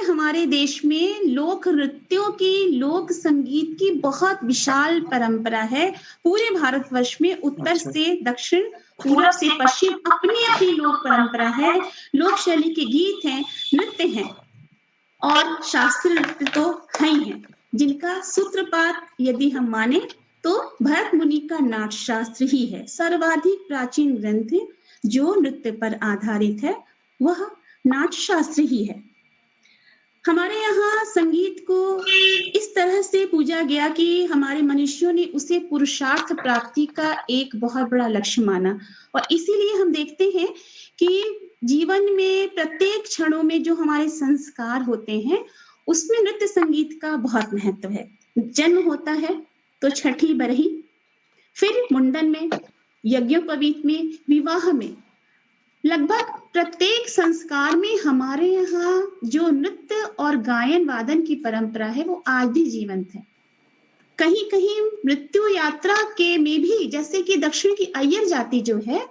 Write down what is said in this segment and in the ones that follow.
हमारे देश में लोक नृत्यों की, लोक संगीत की बहुत विशाल परंपरा है। पूरे भारतवर्ष में उत्तर अच्छा। से दक्षिण, पूरब से पश्चिम अपनी-अपनी लोक परंपरा है। लोक शैली के गीत हैं, नृत्य हैं और शास्त्रीय नृत्य तो है ही है, जिनका सूत्रपात यदि हम माने तो भरत मुनि का नाट्यशास्त्र ही है। सर्वाधिक प्राचीन ग्रंथ जो नृत्य पर आधारित है वह नाट्यशास्त्र ही है। हमारे यहाँ संगीत को इस तरह से पूजा गया कि हमारे मनुष्यों ने उसे पुरुषार्थ प्राप्ति का एक बहुत बड़ा लक्ष्य माना और इसीलिए हम देखते हैं कि जीवन में प्रत्येक क्षणों में जो हमारे संस्कार होते हैं, उसमें नृत्य संगीत का बहुत महत्व है। जन्म होता है तो छठी बरही, फिर मुंडन में, यज्ञोपवीत में, विवाह में, लगभग प्रत्येक संस्कार में हमारे यहाँ जो नृत्य और गायन वादन की परंपरा है वो आज भी जीवंत है। कहीं-कहीं मृत्यु यात्रा के में भी, जैसे कि दक्षिण की अय्यर जाति जो है,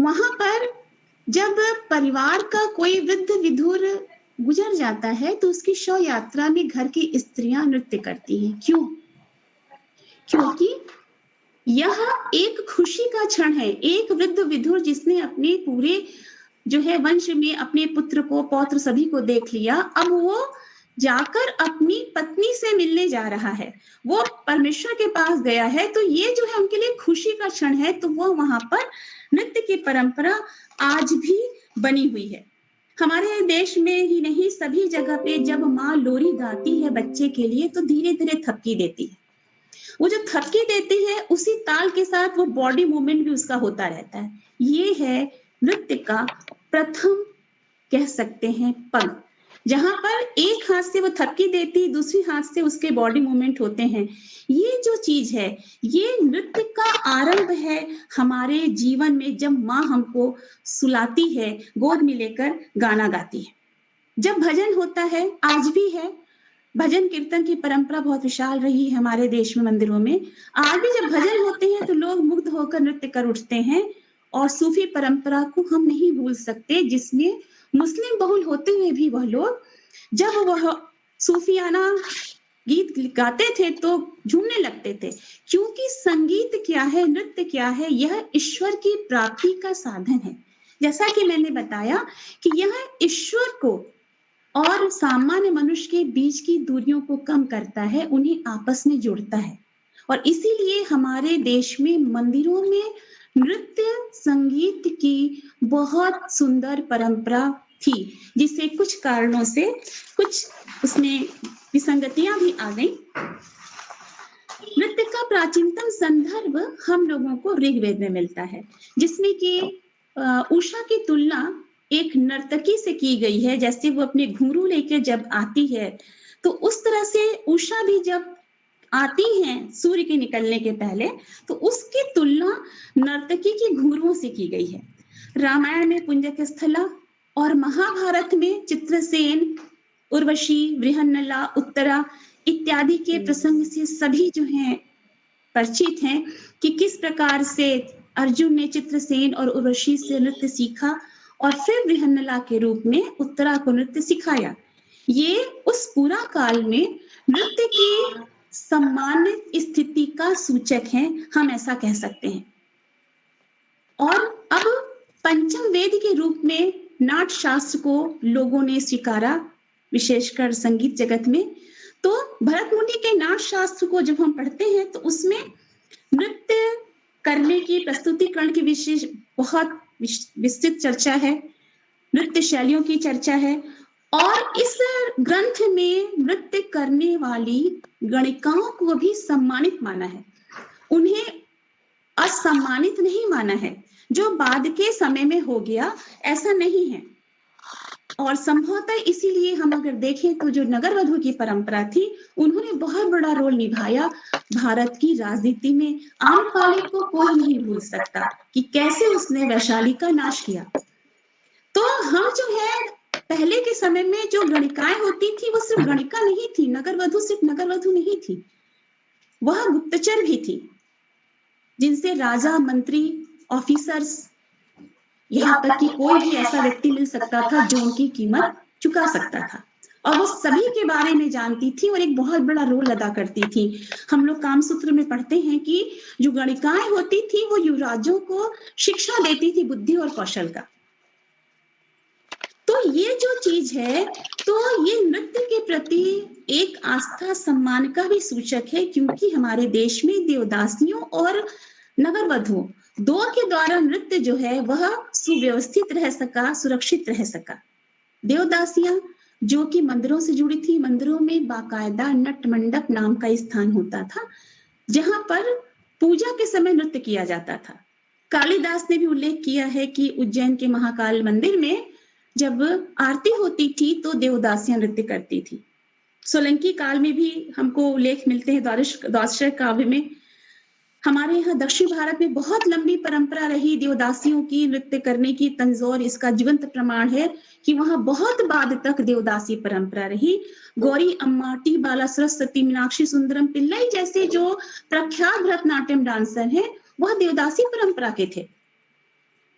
वहां पर जब परिवार का कोई वृद्ध विधुर गुजर जाता है तो उसकी शव यात्रा में घर की स्त्रियां नृत्य करती हैं। क्यों? क्योंकि यह एक खुशी का क्षण है। एक वृद्ध विधुर जिसने अपने पूरे जो है वंश में अपने पुत्र को, पौत्र सभी को देख लिया, अब वो जाकर अपनी पत्नी से मिलने जा रहा है, वो परमेश्वर के पास गया है, तो ये जो है उनके लिए खुशी का क्षण है। तो वो वहां पर नृत्य की परंपरा आज भी बनी हुई है। हमारे देश में ही नहीं, सभी जगह पे जब माँ लोरी गाती है बच्चे के लिए तो धीरे धीरे थपकी देती है। वो जो थपकी देती है उसी ताल के साथ वो बॉडी मूवमेंट भी उसका होता रहता है। ये है नृत्य का प्रथम, कह सकते हैं, पग, जहां पर एक हाथ से वो थपकी देती, दूसरी हाथ से उसके बॉडी मूवमेंट होते हैं। ये जो चीज है, ये नृत्य का आरंभ है हमारे जीवन में। जब माँ हमको सुलाती है, गोद में लेकर गाना गाती है, जब भजन होता है, आज भी है, भजन कीर्तन की परंपरा बहुत विशाल रही है हमारे देश में, मंदिरों में। आज भी जब भजन होते हैं तो लोग मुग्ध होकर नृत्य कर उठते हैं। और सूफी परंपरा को हम नहीं भूल सकते, जिसमें मुस्लिम बहुल होते हुए भी वह लोग जब वह सूफियाना गीत गाते थे तो झूमने लगते थे। क्योंकि संगीत क्या है, नृत्य क्या है, यह ईश्वर की प्राप्ति का साधन है। जैसा कि मैंने बताया कि यह ईश्वर को और सामान्य मनुष्य के बीच की दूरियों को कम करता है, उन्हें आपस में जोड़ता है। और इसीलिए हमारे देश में मंदिरों में नृत्य संगीत की बहुत सुंदर परंपरा थी, जिसे कुछ कारणों से कुछ उसमें विसंगतियां भी आ गई। नृत्य का प्राचीनतम संदर्भ हम लोगों को ऋग्वेद में मिलता है, जिसमें कि उषा की तुलना एक नर्तकी से की गई है। जैसे वो अपने घुंघरू लेकर जब आती है तो उस तरह से उषा भी जब आती हैं सूर्य के निकलने के पहले, तो उसकी तुलना नर्तकी की घुंघरुओं से की गई है। रामायण में पुंजक स्थला और महाभारत में चित्रसेन, उर्वशी, बृहन्नला, उत्तरा इत्यादि के प्रसंग से सभी जो हैं परिचित हैं कि किस प्रकार से अर्जुन ने चित्रसेन और उर्वशी से नृत्य सीखा और फिर बृहन्नला के रूप में उत्तरा को नृत्य सिखाया। ये उस पूरा काल में नृत्य की सम्मानित स्थिति का सूचक है, हम ऐसा कह सकते हैं। और अब पंचम वेद के रूप में नाट्य शास्त्र को लोगों ने स्वीकारा, विशेषकर संगीत जगत में। तो भरत मुनि के नाट्य शास्त्र को जब हम पढ़ते हैं तो उसमें नृत्य करने की, प्रस्तुतिकरण की विशेष बहुत विस्तृत चर्चा है, नृत्य शैलियों की चर्चा है। और इस ग्रंथ में नृत्य करने वाली गणिकाओं को भी सम्मानित माना है, उन्हें असम्मानित नहीं माना है, जो बाद के समय में हो गया ऐसा नहीं है। और संभवतः इसीलिए हम अगर देखें तो जो नगरवधु की परंपरा थी, उन्होंने बहुत बड़ा रोल निभाया भारत की राजनीति में। आम्रपाली को कोई नहीं भूल सकता कि कैसे उसने वैशाली का नाश किया। तो हम जो है, पहले के समय में जो गणिकाएं होती थी वो सिर्फ गणिका नहीं थी, नगरवधु सिर्फ नगरवधु नहीं थी, वह गुप्तचर भी थी, जिनसे राजा, मंत्री, ऑफिसर्स, यहाँ तक कि कोई भी ऐसा व्यक्ति मिल सकता था जो उनकी कीमत चुका सकता था। और वो सभी के बारे में जानती थी और एक बहुत बड़ा रोल अदा करती थी। हम लोग कामसूत्र में पढ़ते हैं कि जो गणिकाएँ होती थी वो युवराजों को शिक्षा देती थी बुद्धि और कौशल का। तो ये जो चीज़ है, तो ये नृत्य के प्रति एक आस्था सम्मान का भी सूचक है, क्योंकि हमारे देश में देवदासियों और नगर वधुओं 2 के द्वारा नृत्य जो है वह सुव्यवस्थित रह सका, सुरक्षित रह सका। देवदासियाँ जो कि मंदिरों से जुड़ी थी, मंदिरों में बाकायदा नट मंडप नाम का स्थान होता था, जहाँ पर पूजा के समय नृत्य किया जाता था। कालिदास ने भी उल्लेख किया है कि उज्जैन के महाकाल मंदिर में जब आरती होती थी तो देवदासियाँ नृत्य करती थी। सोलंकी काल में भी हमको उल्लेख मिलते हैं द्वादश काव्य में। हमारे यहाँ दक्षिण भारत में बहुत लंबी परंपरा रही देवदासियों की नृत्य करने की। तंजौर इसका जीवंत प्रमाण है कि वहाँ बहुत बाद तक देवदासी परंपरा रही। गौरी अम्मा, टी बाला, सरस्वती, मीनाक्षी सुंदरम पिल्लई जैसे जो प्रख्यात भरतनाट्यम डांसर हैं, वह देवदासी परंपरा के थे।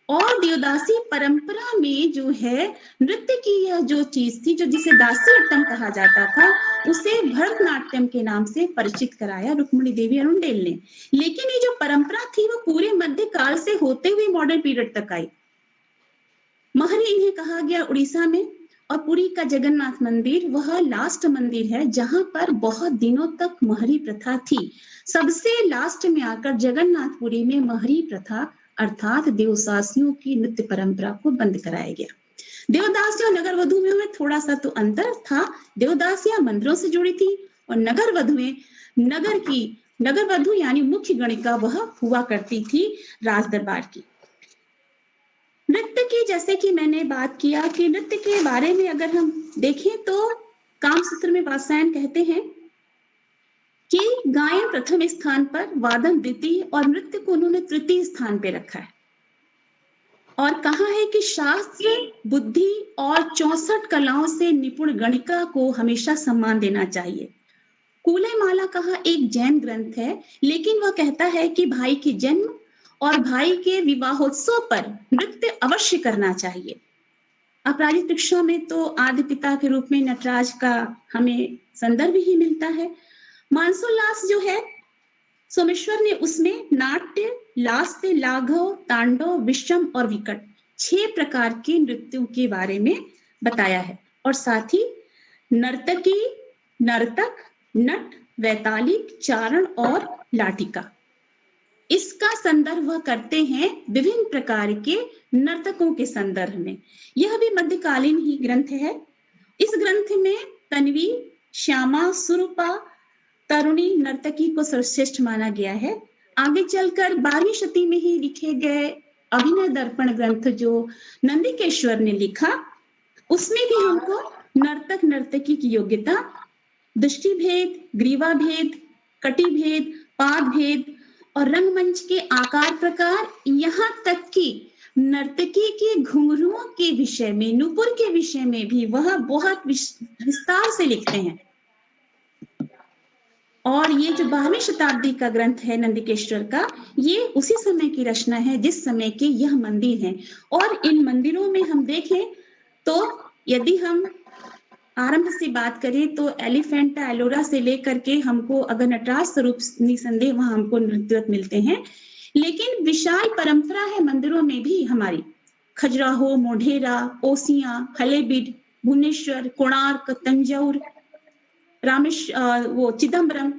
और देवदासी परंपरा में जो है नृत्य की यह जो चीज थी, जो जिसे दासीअट्टम कहा जाता था, उसे भरतनाट्यम के नाम से परिचित कराया रुक्मिणी देवी अरुणडेल ने। लेकिन ये जो परंपरा थी वो पूरे मध्यकाल से होते हुए मॉडर्न पीरियड तक आई। महरी इन्हें कहा गया उड़ीसा में, और पुरी का जगन्नाथ मंदिर वह लास्ट मंदिर है जहां पर बहुत दिनों तक महरी प्रथा थी। सबसे लास्ट में आकर जगन्नाथपुरी में महरी प्रथा अर्थात देवदासियों की नृत्य परंपरा को बंद कराया गया। देवदासियों नगर वधु में थोड़ा सा तो अंतर था। देवदासियां मंदिरों से जुड़ी थी और नगर वधुएं नगर वधु यानी मुख्य गणिका वह हुआ करती थी राज दरबार की। नृत्य की जैसे कि मैंने बात किया कि नृत्य के बारे में अगर हम देखें तो कामसूत्र में वात्स्यायन कहते हैं कि गायन प्रथम स्थान पर, वादन द्वितीय और नृत्य को उन्होंने तृतीय स्थान पे रखा है। और कहा है कि शास्त्र, बुद्धि और 64 कलाओं से निपुण गणिका को हमेशा सम्मान देना चाहिए। कूलेमाला कहा एक जैन ग्रंथ है, लेकिन वह कहता है कि भाई के जन्म और भाई के विवाहोत्सव पर नृत्य अवश्य करना चाहिए। अपराजित परीक्षा में तो आदि पिता के रूप में नटराज का हमें संदर्भ ही मिलता है। मानसोल्लास जो है सोमेश्वर ने उसमें नाट्य, लास्य, लाघव, तांडव, विषम और विकट 6 प्रकार के नृत्यों के बारे में बताया है। और साथ ही नर्तकी, नर्तक, नट, वैतालिक, चारण और लाठिका, इसका संदर्भ वह करते हैं विभिन्न प्रकार के नर्तकों के संदर्भ में। यह भी मध्यकालीन ही ग्रंथ है। इस ग्रंथ में तन्वी, श्यामा, सुरूपा, तरुणी नर्तकी को सर्वश्रेष्ठ माना गया है। आगे चलकर 12वीं शती में ही लिखे गए अभिनय दर्पण ग्रंथ जो नंदिकेश्वर ने लिखा, उसमें भी हमको नर्तक नर्तकी की योग्यता, दृष्टि भेद, ग्रीवा भेद, कटी भेद, पाद भेद और रंगमंच के आकार प्रकार, यहाँ तक कि नर्तकी के घुंघरुओं के विषय में, नूपुर के विषय में भी वह बहुत विस्तार से लिखते हैं। और ये जो 12वीं शताब्दी का ग्रंथ है नंदिकेश्वर का, ये उसी समय की रचना है जिस समय के यह मंदिर हैं। और इन मंदिरों में हम देखें तो यदि हम आरंभ से बात करें तो एलिफेंटा एलोरा से लेकर के हमको अगर नटराज स्वरूप निसंदेह वहां हमको नृत्य मिलते हैं, लेकिन विशाल परंपरा है मंदिरों में भी हमारी। खजुराहो, मोढेरा, ओसियां, हलेबीड, भुवनेश्वर, कोणार्क, तंजौर, वो चिदम्बरम।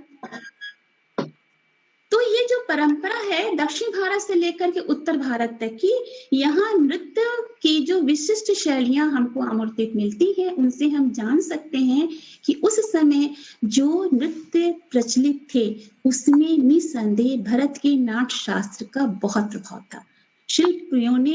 तो ये जो परंपरा है दक्षिण भारत से लेकर के उत्तर भारत तक की, यहाँ नृत्य की जो विशिष्ट शैलियां हमको आमूर्तित मिलती है, उनसे हम जान सकते हैं कि उस समय जो नृत्य प्रचलित थे उसमें निसंदेह भरत के नाट्य शास्त्र का बहुत प्रभाव था। शिल्पियों ने